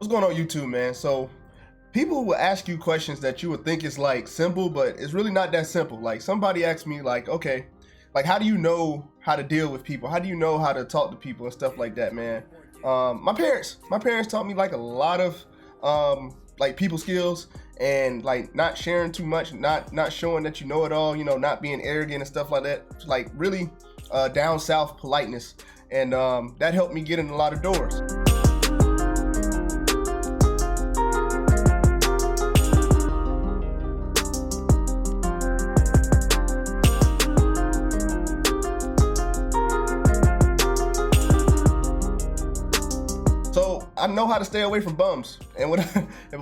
What's going on YouTube, man? So people will ask you questions that you would think is like simple, but it's really not that simple. Like somebody asked me like, okay, like how do you know how to deal with people? How do you know how to talk to people and stuff like that, man? My parents taught me like a lot of like people skills and like not sharing too much, not showing that you know it all, you know, not being arrogant and stuff like that. Like really down south politeness, and that helped me get in a lot of doors. So I know how to stay away from bums, and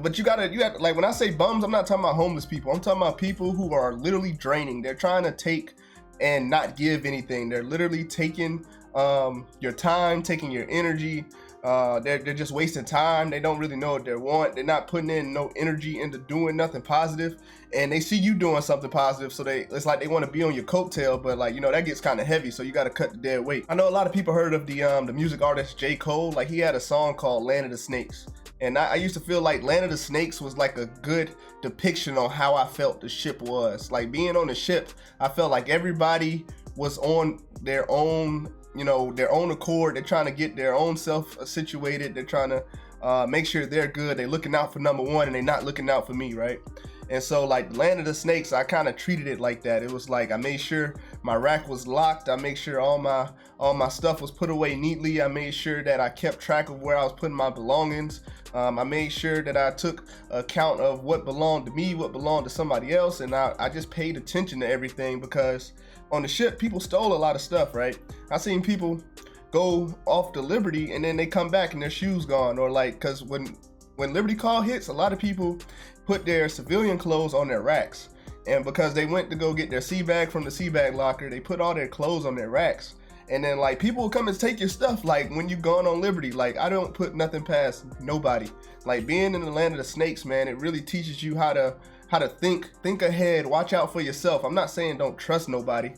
but you have like when I say bums, I'm not talking about homeless people. I'm talking about people who are literally draining. They're trying to take and not give anything. They're literally taking your time, taking your energy. They're just wasting time. They don't really know what they want. They're not putting in no energy into doing nothing positive, and they see you doing something positive, so it's like they want to be on your coattail, but like, you know, that gets kind of heavy, so you got to cut the dead weight. I know a lot of people heard of the music artist J. Cole. Like, he had a song called Land of the Snakes, and I used to feel like Land of the Snakes was like a good depiction on how I felt the ship was. Like, being on the ship, I felt like everybody was on their own, you know, their own accord. They're trying to get their own self situated. They're trying to make sure they're good. They're looking out for number one, and they're not looking out for me, right? And so like Land of the Snakes, I kind of treated it like that. It was like I made sure my rack was locked. I made sure all my stuff was put away neatly. I made sure that I kept track of where I was putting my belongings. I made sure that I took account of what belonged to me, what belonged to somebody else, and I just paid attention to everything, because on the ship people stole a lot of stuff, right? I seen people go off to Liberty and then they come back and their shoes gone, or like, because when Liberty Call hits, a lot of people put their civilian clothes on their racks, and because they went to go get their sea bag from the sea bag locker, they put all their clothes on their racks, and then like people will come and take your stuff like when you gone on Liberty. Like, I don't put nothing past nobody. Like, being in the Land of the Snakes, man, it really teaches you how to think ahead, watch out for yourself. I'm not saying don't trust nobody.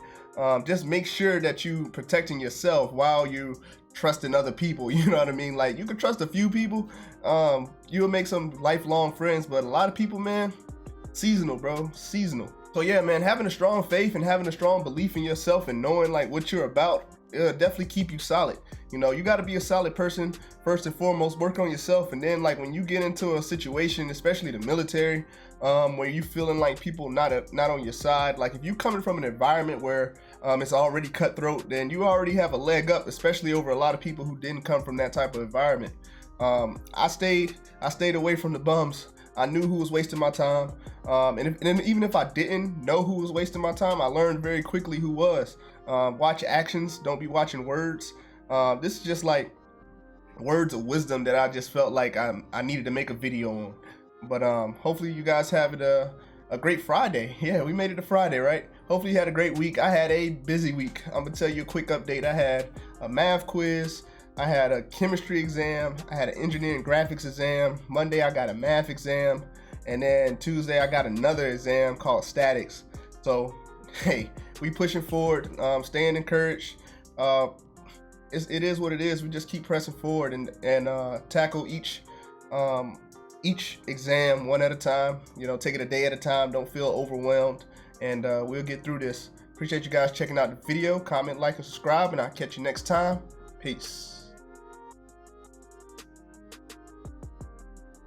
Just make sure that you protecting yourself while you trusting other people. You know what I mean? Like, you can trust a few people, you'll make some lifelong friends, but a lot of people, man, seasonal, bro, seasonal. So yeah, man, having a strong faith and having a strong belief in yourself and knowing like what you're about, it'll definitely keep you solid. You know, you got to be a solid person first and foremost. Work on yourself, and then like when you get into a situation, especially the military, where you feeling like people not on your side, like if you coming from an environment where it's already cutthroat, then you already have a leg up, especially over a lot of people who didn't come from that type of environment. I stayed away from the bums. I knew who was wasting my time, and even if I didn't know who was wasting my time, I learned very quickly who was. Watch actions, don't be watching words. This is just like words of wisdom that I just felt like I needed to make a video on. But hopefully you guys have a great Friday. Yeah, we made it to Friday, right? Hopefully you had a great week. I had a busy week. I'm gonna tell you a quick update. I had a math quiz, I had a chemistry exam, I had an engineering graphics exam. Monday I got a math exam, and then Tuesday I got another exam called statics. So hey, we pushing forward, staying encouraged. It is what it is. We just keep pressing forward and tackle each exam one at a time. You know, take it a day at a time. Don't feel overwhelmed, and we'll get through this. Appreciate you guys checking out the video. Comment, like, and subscribe, and I'll catch you next time. Peace.